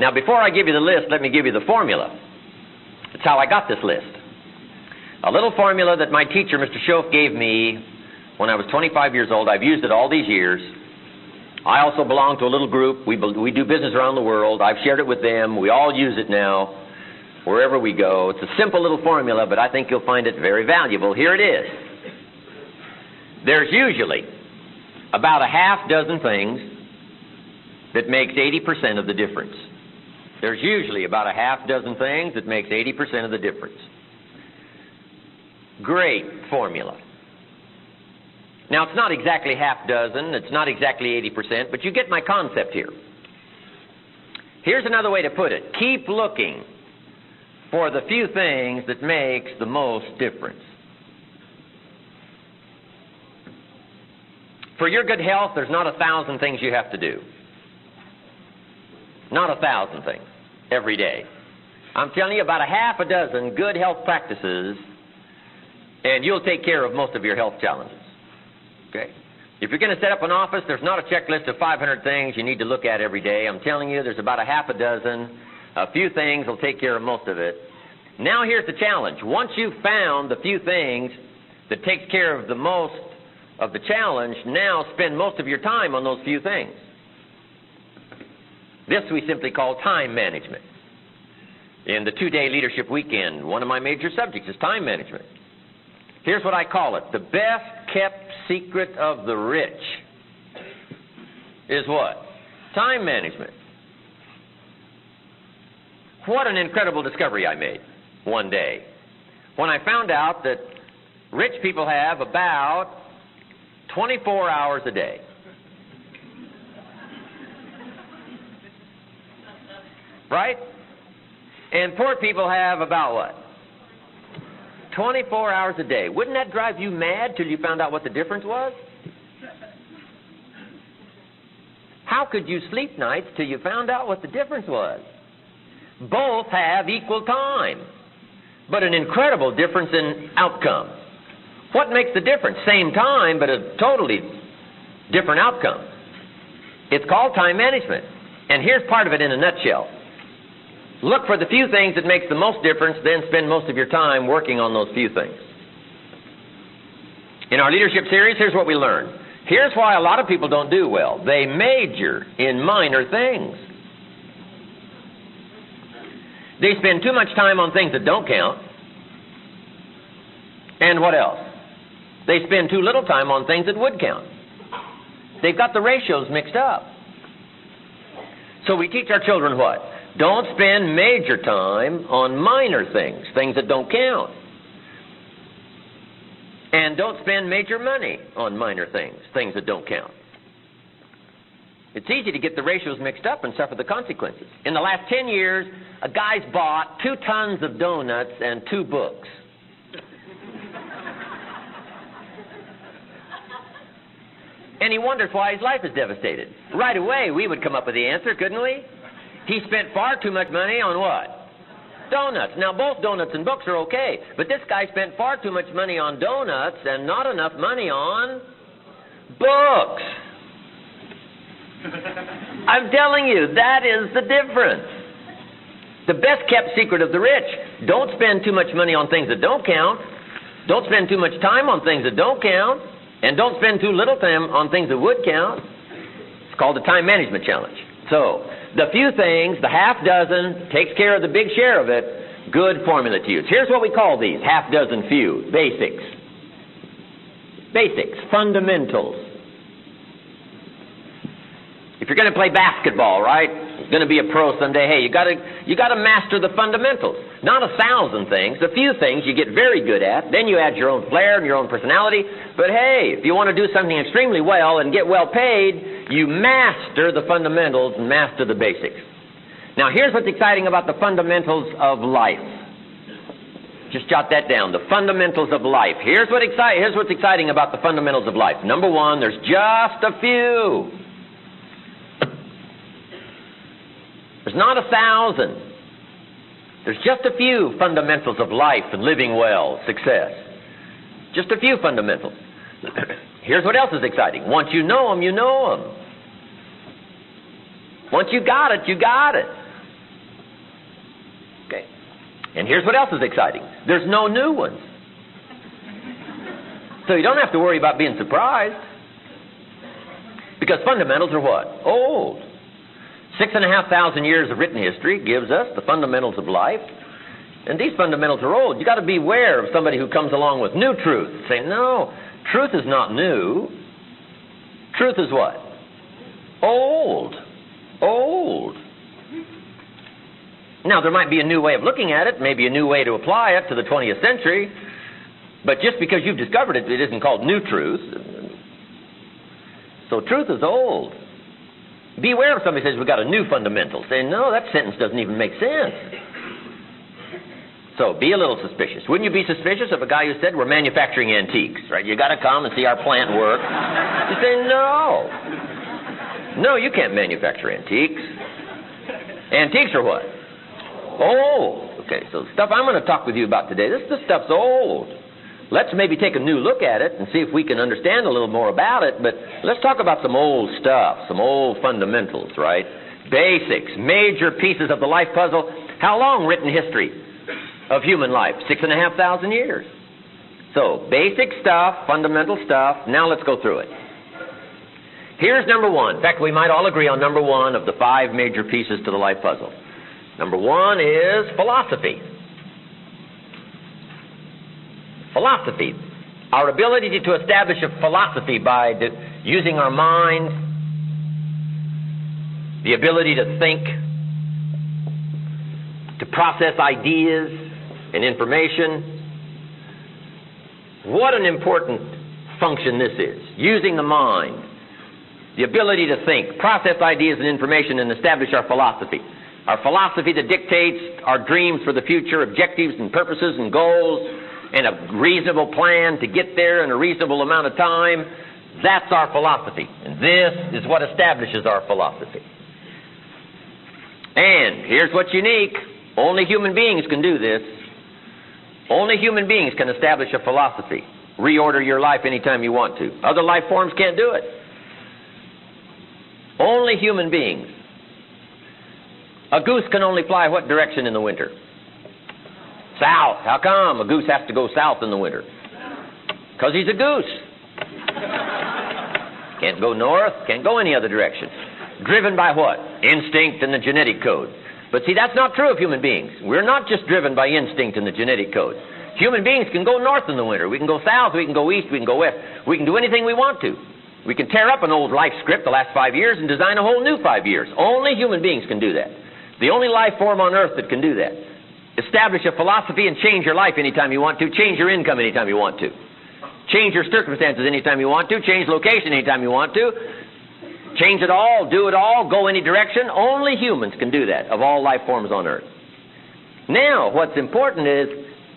Now, before I give you the list, let me give you the formula. It's how I got this list. A little formula that my teacher, Mr. Schoaf, gave me when I was 25 years old. I've used it all these years. I also belong to a little group. We do business around the world. I've shared it with them. We all use it now wherever we go. It's a simple little formula, but I think you'll find it very valuable. Here it is. There's usually about a half dozen things that makes 80% of the difference. There's usually about a half dozen things that makes 80% of the difference. Great formula. Now, it's not exactly half dozen, it's not exactly 80%, but you get my concept here. Here's another way to put it. Keep looking for the few things that makes the most difference. For your good health, there's not 1,000 things you have to do. Not 1,000 things every day. I'm telling you, about a half a dozen good health practices, and you'll take care of most of your health challenges. Okay? If you're going to set up an office, there's not a checklist of 500 things you need to look at every day. I'm telling you, there's about a half a dozen. A few things will take care of most of it. Now here's the challenge. Once you've found the few things that takes care of the most of the challenge, now spend most of your time on those few things. This we simply call time management. In the 2-day leadership weekend, one of my major subjects is time management. Here's what I call it. The best kept secret of the rich is what? Time management. What an incredible discovery I made one day when I found out that rich people have about 24 hours a day. Right? And poor people have about what? 24 hours a day. Wouldn't that drive you mad till you found out what the difference was? How could you sleep nights till you found out what the difference was? Both have equal time, but an incredible difference in outcome. What makes the difference? Same time, but a totally different outcome. It's called time management. And here's part of it in a nutshell. Look for the few things that makes the most difference, then spend most of your time working on those few things. In our leadership series, here's what we learned. Here's why a lot of people don't do well. They major in minor things. They spend too much time on things that don't count. And what else? They spend too little time on things that would count. They've got the ratios mixed up. So we teach our children what? Don't spend major time on minor things, things that don't count. And don't spend major money on minor things, things that don't count. It's easy to get the ratios mixed up and suffer the consequences. In the last 10 years, a guy's bought 2 tons of donuts and 2 books. And he wonders why his life is devastated. Right away, we would come up with the answer, couldn't we? He spent far too much money on what? Donuts. Now, both donuts and books are okay, but this guy spent far too much money on donuts and not enough money on books. I'm telling you, that is the difference. The best kept secret of the rich. Don't spend too much money on things that don't count. Don't spend too much time on things that don't count. And don't spend too little time on things that would count. It's called the time management challenge. So, the few things, the half dozen, takes care of the big share of it. Good formula to use. Here's what we call these, half dozen few. Basics. Basics. Fundamentals. If you're going to play basketball, right? You're going to be a pro someday. Hey, you got to master the fundamentals. Not 1,000 things. A few things you get very good at. Then you add your own flair and your own personality. But hey, if you want to do something extremely well and get well paid, you master the fundamentals and master the basics. Now, here's what's exciting about the fundamentals of life. Just jot that down. The fundamentals of life. Here's what's exciting about the fundamentals of life. Number one, there's just a few. There's not 1,000. There's just a few fundamentals of life and living well, success. Just a few fundamentals. Here's what else is exciting. Once you know them, you know them. Once you got it, you got it. And here's what else is exciting. There's no new ones. So you don't have to worry about being surprised. Because fundamentals are what? Old. 6,500 years of written history gives us the fundamentals of life. And these fundamentals are old. You got to beware of somebody who comes along with new truth. Say, no, truth is not new. Truth is what? Old. Old. Now, there might be a new way of looking at it, maybe a new way to apply it to the 20th century, but just because you've discovered it, it isn't called new truth. So truth is old. Beware if somebody says we've got a new fundamental. Say, no, that sentence doesn't even make sense. So be a little suspicious. Wouldn't you be suspicious of a guy who said we're manufacturing antiques, right? You got to come and see our plant work. You say, no. No, you can't manufacture antiques. Antiques are what? Old. Okay, so the stuff I'm going to talk with you about today, this stuff's old. Let's maybe take a new look at it and see if we can understand a little more about it, but let's talk about some old stuff, some old fundamentals, right? Basics, major pieces of the life puzzle. How long written history of human life? 6,500 years. So, basic stuff, fundamental stuff. Now let's go through it. Here's number one. In fact, we might all agree on number one of the 5 major pieces to the life puzzle. Number one is philosophy. Philosophy. Our ability to establish a philosophy by using our mind, the ability to think, to process ideas and information. What an important function this is. Using the mind, the ability to think, process ideas and information, and establish our philosophy. Our philosophy that dictates our dreams for the future, objectives and purposes and goals, and a reasonable plan to get there in a reasonable amount of time. That's our philosophy. And this is what establishes our philosophy. And here's what's unique. Only human beings can do this. Only human beings can establish a philosophy. Reorder your life anytime you want to. Other life forms can't do it. Only human beings. A goose can only fly what direction in the winter? South. How come a goose has to go south in the winter? Because he's a goose. Can't go north, can't go any other direction. Driven by what? Instinct and the genetic code. But see, that's not true of human beings. We're not just driven by instinct and the genetic code. Human beings can go north in the winter. We can go south, we can go east, we can go west. We can do anything we want to. We can tear up an old life script the last 5 years and design a whole new 5 years. Only human beings can do that. The only life form on earth that can do that. Establish a philosophy and change your life anytime you want to. Change your income anytime you want to. Change your circumstances anytime you want to. Change location anytime you want to. Change it all, do it all, go any direction. Only humans can do that of all life forms on earth. Now, what's important is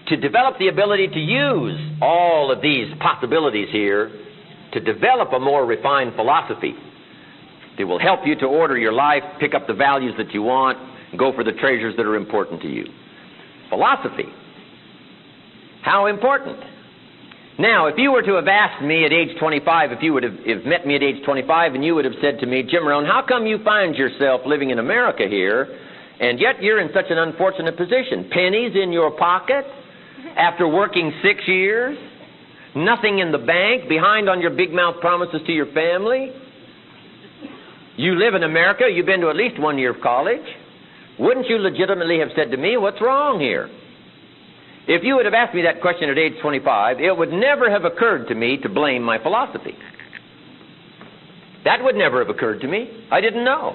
to develop the ability to use all of these possibilities here to develop a more refined philosophy. It will help you to order your life, pick up the values that you want, go for the treasures that are important to you. Philosophy. How important? Now, if you were to have asked me at age 25, if you would have met me at age 25 and you would have said to me, Jim Rohn, how come you find yourself living in America here and yet you're in such an unfortunate position? Pennies in your pocket after working 6 years, nothing in the bank, behind on your big mouth promises to your family. You live in America, you've been to at least 1 year of college. Wouldn't you legitimately have said to me, what's wrong here? If you would have asked me that question at age 25, it would never have occurred to me to blame my philosophy. That would never have occurred to me. I didn't know.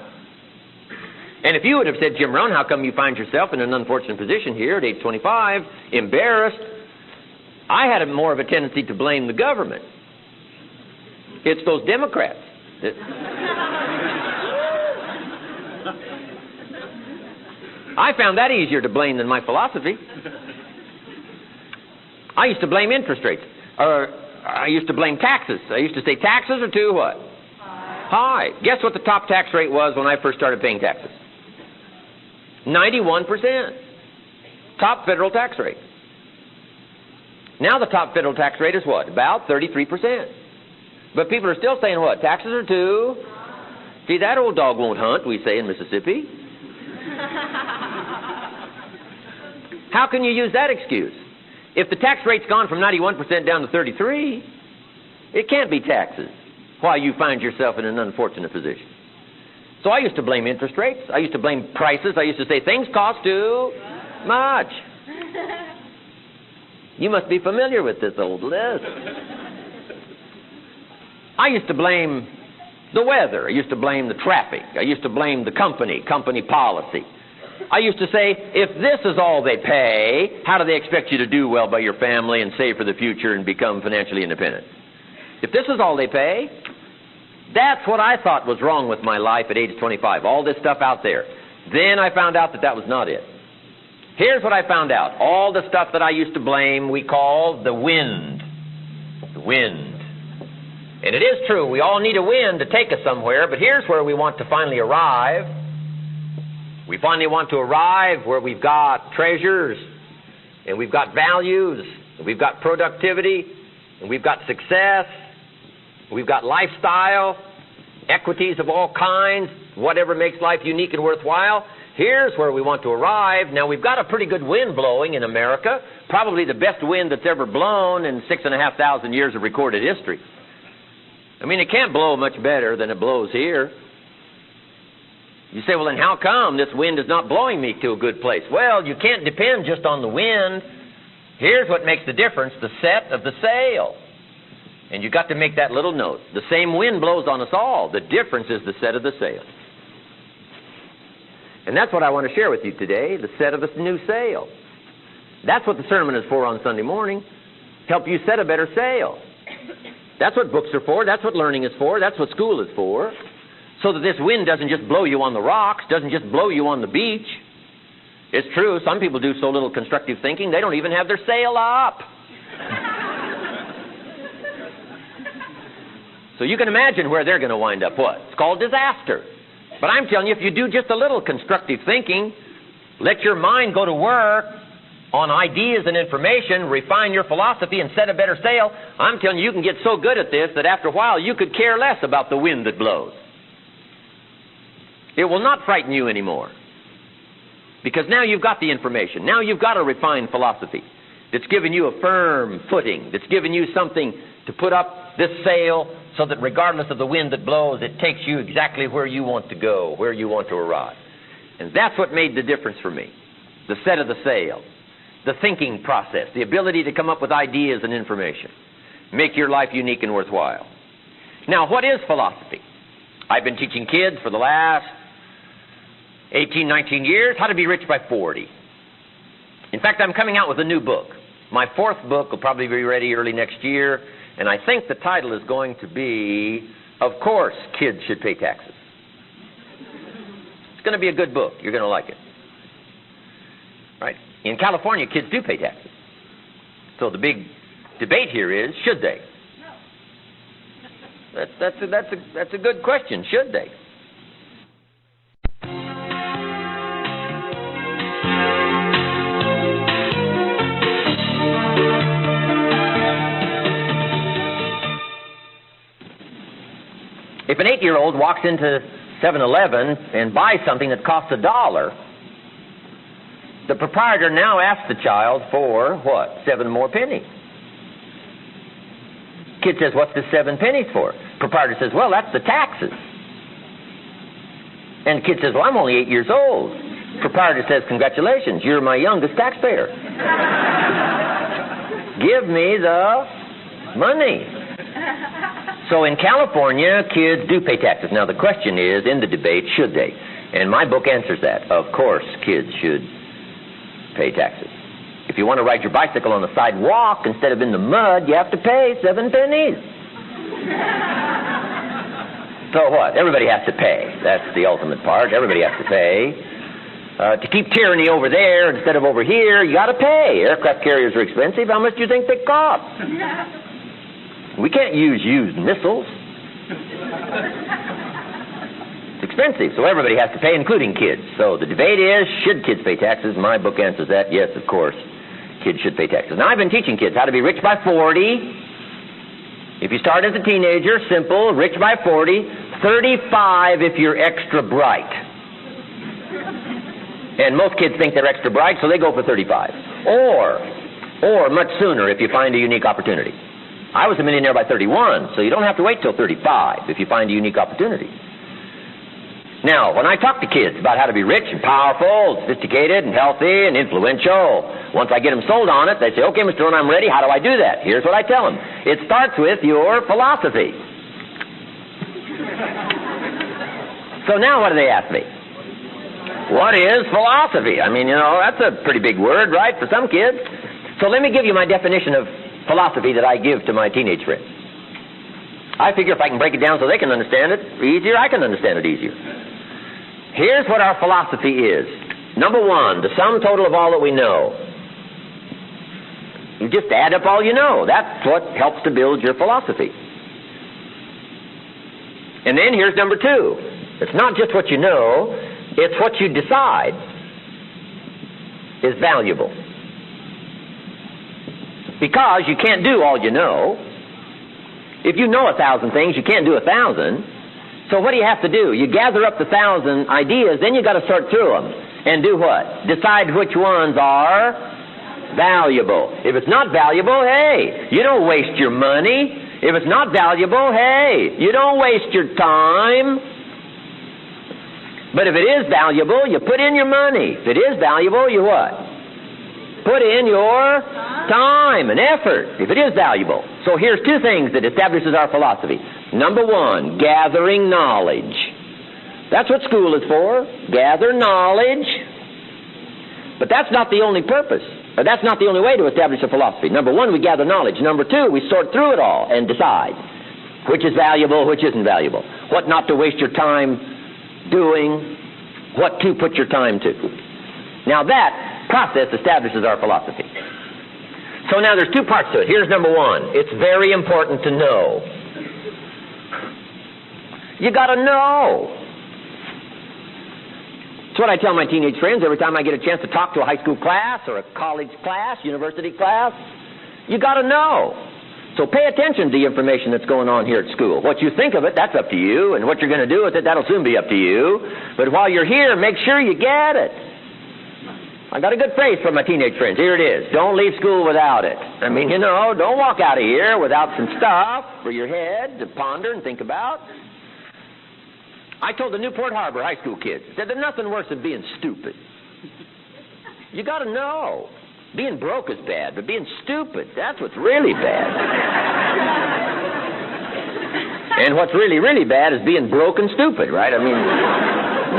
And if you would have said, Jim Rohn, how come you find yourself in an unfortunate position here at age 25, embarrassed, I had more of a tendency to blame the government. It's those Democrats. I found that easier to blame than my philosophy. I used to blame interest rates. I used to blame taxes. I used to say taxes are too what? High. Guess what the top tax rate was when I first started paying taxes? 91%. Top federal tax rate. Now the top federal tax rate is what? About 33%. But people are still saying what? Taxes are too. See, that old dog won't hunt, we say in Mississippi. How can you use that excuse? If the tax rate's gone from 91% down to 33%, it can't be taxes while you find yourself in an unfortunate position. So I used to blame interest rates. I used to blame prices. I used to say things cost too much. You must be familiar with this old list. I used to blame the weather. I used to blame the traffic. I used to blame the company policy. I used to say, if this is all they pay, how do they expect you to do well by your family and save for the future and become financially independent? If this is all they pay, that's what I thought was wrong with my life at age 25, all this stuff out there. Then I found out that that was not it. Here's what I found out. All the stuff that I used to blame, we call the wind. The wind. And it is true, we all need a wind to take us somewhere, but here's where we want to finally arrive. We finally want to arrive where we've got treasures, and we've got values, and we've got productivity, and we've got success, we've got lifestyle, equities of all kinds, whatever makes life unique and worthwhile. Here's where we want to arrive. Now, we've got a pretty good wind blowing in America, probably the best wind that's ever blown in 6,500 years of recorded history. I mean, it can't blow much better than it blows here. You say, well, then how come this wind is not blowing me to a good place? Well, you can't depend just on the wind. Here's what makes the difference, the set of the sail. And you've got to make that little note. The same wind blows on us all. The difference is the set of the sail. And that's what I want to share with you today, the set of the new sail. That's what the sermon is for on Sunday morning. Help you set a better sail. That's what books are for. That's what learning is for. That's what school is for. So that this wind doesn't just blow you on the rocks, doesn't just blow you on the beach. It's true, some people do so little constructive thinking, they don't even have their sail up. So you can imagine where they're going to wind up. What? It's called disaster. But I'm telling you, if you do just a little constructive thinking, let your mind go to work on ideas and information, refine your philosophy, and set a better sail, I'm telling you, you can get so good at this that after a while you could care less about the wind that blows. It will not frighten you anymore. Because now you've got the information. Now you've got a refined philosophy that's given you a firm footing, that's given you something to put up this sail so that regardless of the wind that blows, it takes you exactly where you want to go, where you want to arrive. And that's what made the difference for me. The set of the sail, the thinking process, the ability to come up with ideas and information. Make your life unique and worthwhile. Now, what is philosophy? I've been teaching kids for the last 18, 19 years, how to be rich by 40. In fact, I'm coming out with a new book. My fourth book will probably be ready early next year, and I think the title is going to be, Of Course Kids Should Pay Taxes. It's going to be a good book. You're going to like it. Right? In California, kids do pay taxes. So the big debate here is, should they? That's a good question. Should they? If an 8-year-old walks into 7-Eleven and buys something that costs $1, the proprietor now asks the child for, what, 7 more pennies. Kid says, what's this 7 pennies for? Proprietor says, well, that's the taxes. And the kid says, well, I'm only 8 years old. Proprietor says, congratulations, you're my youngest taxpayer. Give me the money. So in California, kids do pay taxes. Now the question is, in the debate, should they? And my book answers that. Of course, kids should pay taxes. If you want to ride your bicycle on the sidewalk instead of in the mud, you have to pay 7 pennies. So what? Everybody has to pay. That's the ultimate part. Everybody has to pay. To keep tyranny over there instead of over here, you got to pay. Aircraft carriers are expensive. How much do you think they cost? We can't use used missiles. It's expensive, so everybody has to pay, including kids. So the debate is, should kids pay taxes? My book answers that. Yes, of course, kids should pay taxes. Now, I've been teaching kids how to be rich by 40. If you start as a teenager, simple, rich by 40. 35 if you're extra bright. And most kids think they're extra bright, so they go for 35. Or much sooner if you find a unique opportunity. I was a millionaire by 31, so you don't have to wait till 35 if you find a unique opportunity. Now, when I talk to kids about how to be rich and powerful, sophisticated and healthy and influential, once I get them sold on it, they say, okay, Mr. Rohn, I'm ready. How do I do that? Here's what I tell them. It starts with your philosophy. So now what do they ask me? What is philosophy? I mean, that's a pretty big word, right, for some kids. So let me give you my definition of philosophy that I give to my teenage friends. I figure if I can break it down so they can understand it easier, I can understand it easier. Here's what our philosophy is. Number one, the sum total of all that we know. You just add up all you know. That's what helps to build your philosophy. And then here's number two. It's not just what you know, it's what you decide is valuable. Because you can't do all you know. If you know 1,000 things, you can't do 1,000. So what do you have to do? You gather up the 1,000 ideas, then you got to sort through them. And do what? Decide which ones are valuable. If it's not valuable, hey, you don't waste your money. If it's not valuable, hey, you don't waste your time. But if it is valuable, you put in your money. If it is valuable, you what? Put in your time and effort, if it is valuable. So here's two things that establishes our philosophy. Number one, gathering knowledge. That's what school is for. Gather knowledge. But that's not the only purpose. Or that's not the only way to establish a philosophy. Number one, we gather knowledge. Number two, we sort through it all and decide which is valuable, which isn't valuable. What not to waste your time doing, what to put your time to. Now that process establishes our philosophy. So now there's two parts to it. Here's number one. It's very important to know. You got to know. That's what I tell my teenage friends every time I get a chance to talk to a high school class or a college class, university class. You got to know. So pay attention to the information that's going on here at school. What you think of it, that's up to you. And what you're going to do with it, that'll soon be up to you. But while you're here, make sure you get it. I got a good phrase from my teenage friends. Here it is. Don't leave school without it. I mean, don't walk out of here without some stuff for your head to ponder and think about. I told the Newport Harbor high school kids, I said, there's nothing worse than being stupid. You got to know. Being broke is bad, but being stupid, that's what's really bad. And what's really, really bad is being broke and stupid, right? I mean,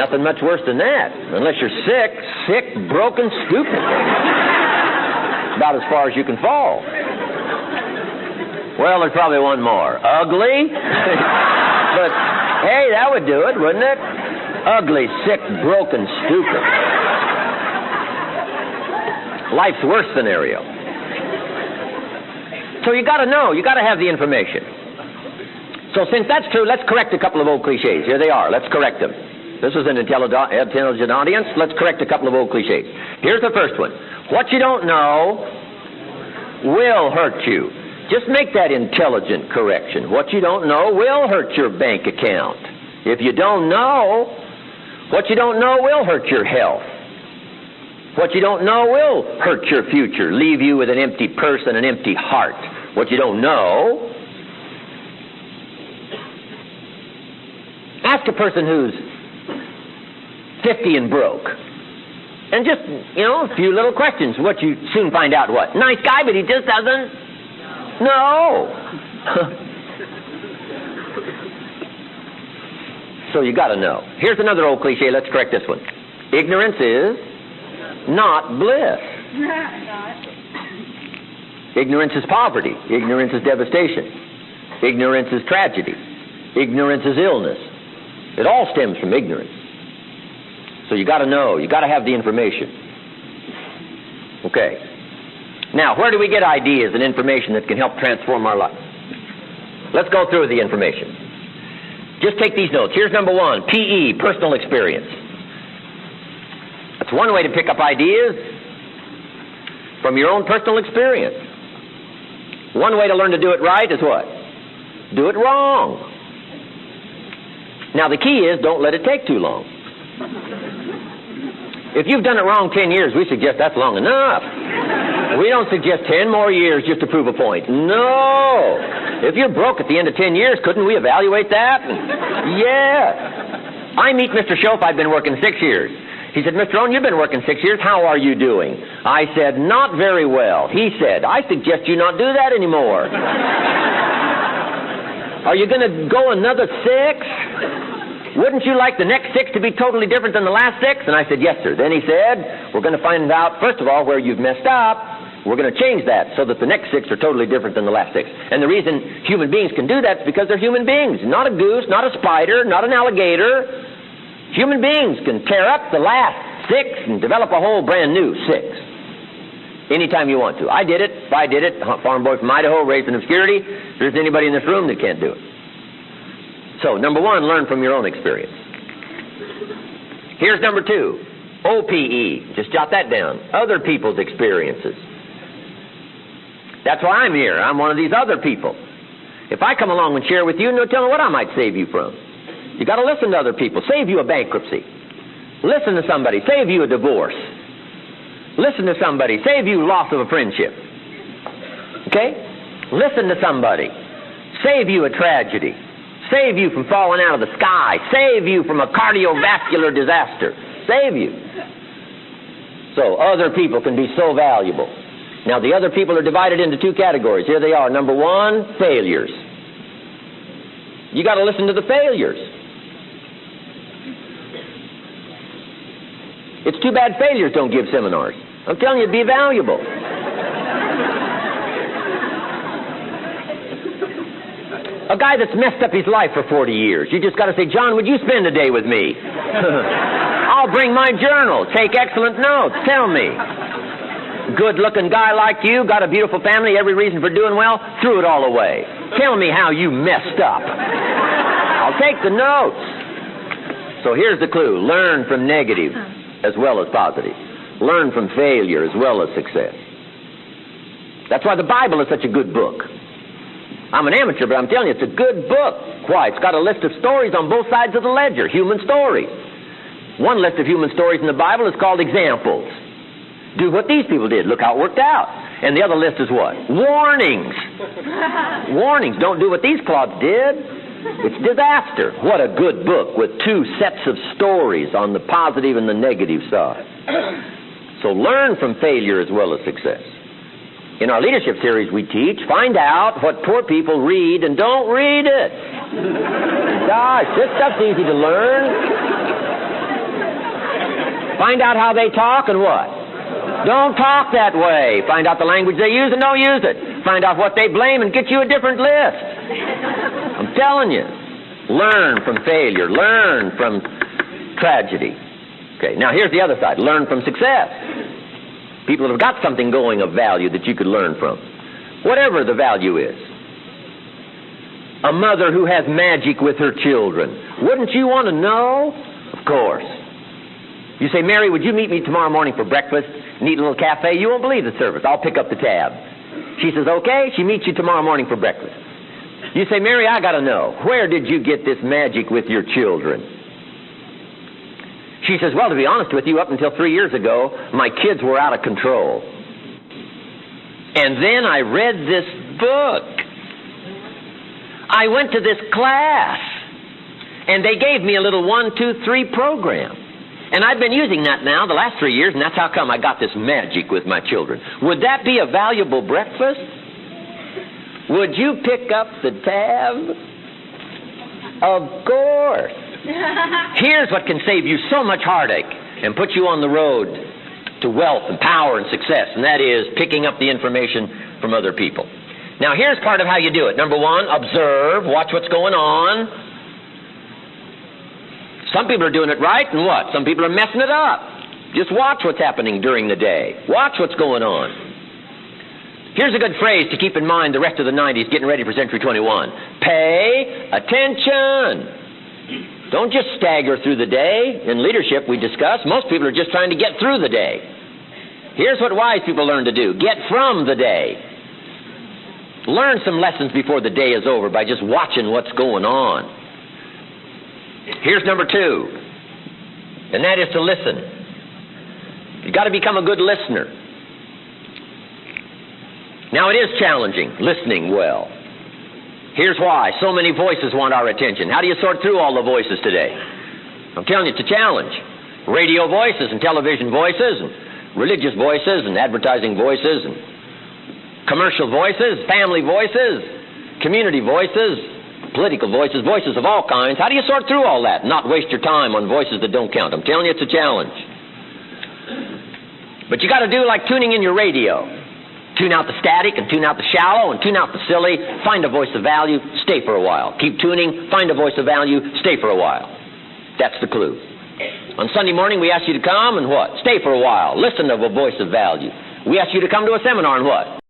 nothing much worse than that. Unless you're sick, broken, stupid. About as far as you can fall. Well, there's probably one more. Ugly? But, hey, that would do it, wouldn't it? Ugly, sick, broken, stupid. Life's worst scenario. So you got to know. You got to have the information. So since that's true, let's correct a couple of old cliches. Here they are. Let's correct them. This is an intelligent audience. Let's correct a couple of old cliches. Here's the first one. What you don't know will hurt you. Just make that intelligent correction. What you don't know will hurt your bank account. If you don't know, what you don't know will hurt your health. What you don't know will hurt your future, leave you with an empty purse and an empty heart. What you don't know. Ask a person who's 50 and broke. And just, a few little questions. What you soon find out what? Nice guy, but he just doesn't know. So you got to know. Here's another old cliche. Let's correct this one. Ignorance is not bliss. Ignorance is poverty. Ignorance is devastation. Ignorance is tragedy. Ignorance is illness. It all stems from ignorance. So you got to know. You got to have the information. Okay. Now, where do we get ideas and information that can help transform our life? Let's go through the information. Just take these notes. Here's number one, PE, personal experience. That's one way to pick up ideas from your own personal experience. One way to learn to do it right is what? Do it wrong. Now the key is don't let it take too long. If you've done it wrong 10 years, we suggest that's long enough. We don't suggest 10 more years just to prove a point. No. If you're broke at the end of 10 years, couldn't we evaluate that? Yeah. I meet Mr. Schoaf. I've been working 6 years. He said, Mr. Rohn, you've been working 6 years. How are you doing? I said, not very well. He said, I suggest you not do that anymore. Are you going to go another 6? Wouldn't you like the next 6 to be totally different than the last 6? And I said, yes, sir. Then he said, we're going to find out, first of all, where you've messed up. We're going to change that so that the next 6 are totally different than the last 6. And the reason human beings can do that is because they're human beings. Not a goose, not a spider, not an alligator. Human beings can tear up the last 6 and develop a whole brand new 6. Anytime you want to. I did it. Farm boy from Idaho, raised in obscurity. There's anybody in this room that can't do it. So, number 1, learn from your own experience. Here's number 2, OPE. Just jot that down. Other people's experiences. That's why I'm here. I'm one of these other people. If I come along and share with you, no telling what I might save you from. You got to listen to other people. Save you a bankruptcy. Listen to somebody. Save you a divorce. Listen to somebody. Save you loss of a friendship. Okay? Listen to somebody. Save you a tragedy. Save you from falling out of the sky. Save you from a cardiovascular disaster. Save you. So other people can be so valuable. Now the other people are divided into 2 categories. Here they are. Number 1, failures. You got to listen to the failures. It's too bad failures don't give seminars. I'm telling you, it'd be valuable. A guy that's messed up his life for 40 years. You just got to say, John, would you spend a day with me? I'll bring my journal. Take excellent notes. Tell me. Good-looking guy like you, got a beautiful family, every reason for doing well, threw it all away. Tell me how you messed up. I'll take the notes. So here's the clue. Learn from negative as well as positive. Learn from failure as well as success. That's why the Bible is such a good book. I'm an amateur, but I'm telling you, it's a good book. Why? It's got a list of stories on both sides of the ledger, human stories. One list of human stories in the Bible is called examples. Do what these people did. Look how it worked out. And the other list is what? Warnings. Warnings. Don't do what these clods did. It's disaster. What a good book with 2 sets of stories on the positive and the negative side. So learn from failure as well as success. In our leadership series we teach, find out what poor people read and don't read it. Gosh, this stuff's easy to learn. Find out how they talk and what? Don't talk that way. Find out the language they use and don't use it. Find out what they blame and get you a different list. I'm telling you. Learn from failure. Learn from tragedy. Okay, now here's the other side. Learn from success. People that have got something going of value that you could learn from. Whatever the value is. A mother who has magic with her children. Wouldn't you want to know? Of course. You say, Mary, would you meet me tomorrow morning for breakfast? Neat little cafe. You won't believe the service. I'll pick up the tab. She says, okay. She meets you tomorrow morning for breakfast. You say, Mary, I got to know, where did you get this magic with your children? She says, well, to be honest with you, up until 3 years ago, my kids were out of control. And then I read this book. I went to this class. And they gave me a little 1, 2, 3 program. And I've been using that now the last 3 years, and that's how come I got this magic with my children. Would that be a valuable breakfast? Would you pick up the tab? Of course. Here's what can save you so much heartache and put you on the road to wealth and power and success, and that is picking up the information from other people. Now, here's part of how you do it. Number 1, observe, watch what's going on. Some people are doing it right, and what? Some people are messing it up. Just watch what's happening during the day. Watch what's going on. Here's a good phrase to keep in mind the rest of the 90s, getting ready for Century 21. Pay attention. Don't just stagger through the day. In leadership, we discuss, most people are just trying to get through the day. Here's what wise people learn to do. Get from the day. Learn some lessons before the day is over by just watching what's going on. Here's number 2, and that is to listen. You've got to become a good listener. Now, it is challenging, listening well. Here's why. So many voices want our attention. How do you sort through all the voices today? I'm telling you, it's a challenge. Radio voices and television voices and religious voices and advertising voices and commercial voices, family voices, community voices, political voices, voices of all kinds. How do you sort through all that and not waste your time on voices that don't count? I'm telling you, it's a challenge. But you got to do like tuning in your radio. Tune out the static and tune out the shallow and tune out the silly. Find a voice of value, stay for a while. Keep tuning, find a voice of value, stay for a while. That's the clue. On Sunday morning, we ask you to come and what? Stay for a while. Listen to a voice of value. We ask you to come to a seminar and what?